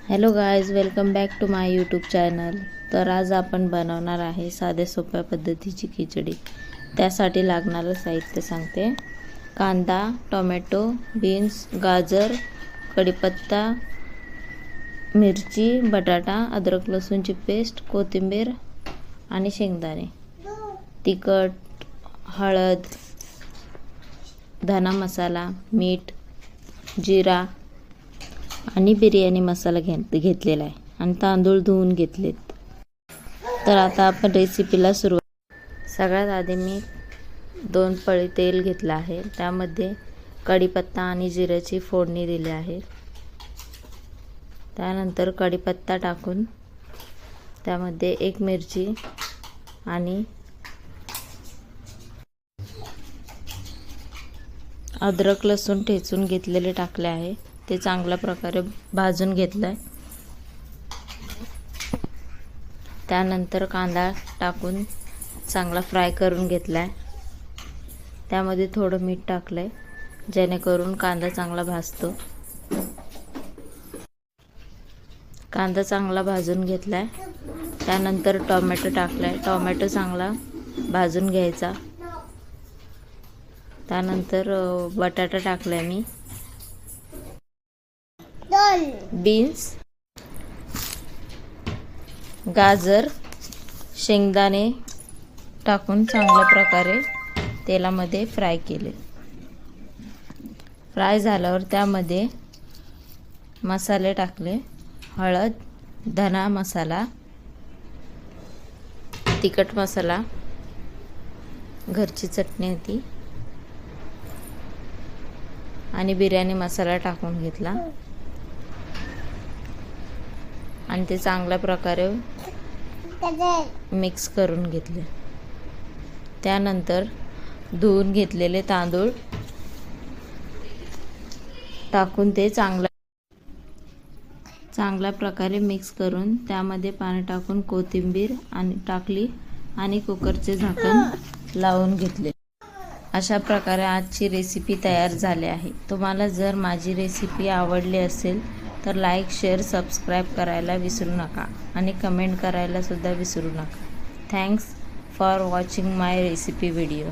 Hello guys, welcome back to my YouTube channel. तर आज आपण बनवणार आहे साध्या सोप्या पद्धतीची खिचडी. त्यासाठी लागणारं साहित्य सांगते. कांदा, टोमॅटो, बीन्स, गाजर, कढीपत्ता, मिरची, बटाटा, अद्रक लसूणची पेस्ट, कोथिंबीर आणि शेंगदाणे, तिखट, हळद, धना मसाला, मीठ, जिरा आणि बिर्याणी मसाला घेतलेला आहे आणि तांदूळ धुवून घेतलेत. तर आता आपण रेसिपीला सुरुवात. सगळ्यात आधी मी 2 पळी तेल घेतलं आहे. त्यामध्ये कढीपत्ता आणि जिऱ्याची फोडणी दिली आहे. त्यानंतर कढीपत्ता टाकून त्यामध्ये 1 मिरची आणि अद्रक लसूण ठेचून घेतलेले टाकले आहे. ते चांगल्या प्रकारे भाजून घेतलं. त्यानंतर कांदा टाकून चांगला फ्राय करून घेतला. त्यामध्ये थोडं मीठ टाकलंय जेणेकरून कांदा चांगला भाजतो. कांदा चांगला भाजून घेतलाय. त्यानंतर टोमॅटो टाकलाय. टोमॅटो चांगला भाजून घ्यायचा. त्यानंतर बटाटा टाकलाय मी. बीन्स, गाजर, शेंगदाणे टाकून चांगल्या प्रकारे तेलामध्ये फ्राय केले. फ्राय झाल्यावर त्यामध्ये मसाले टाकले. हळद, धना मसाला, तिखट मसाला, घरची चटणी होती आणि बिर्याणी मसाला टाकून घेतला आणि ते चांगल्या प्रकारे मिक्स करून घेतले. त्यानंतर धुवून घेतलेले तांदूळ टाकून ते चांगल्या प्रकारे मिक्स करून त्यामध्ये पाणी टाकून कोथिंबीर टाकली आणि कुकरचे झाकण लावून घेतले. अशा प्रकारे आजची रेसिपी तयार झाली आहे. तुम्हाला जर माझी रेसिपी आवडली असेल तर लाईक, शेअर, सबस्क्राईब करायला विसरू नका आणि कमेंट करायला सुद्धा विसरू नका. Thanks for watching my recipe video.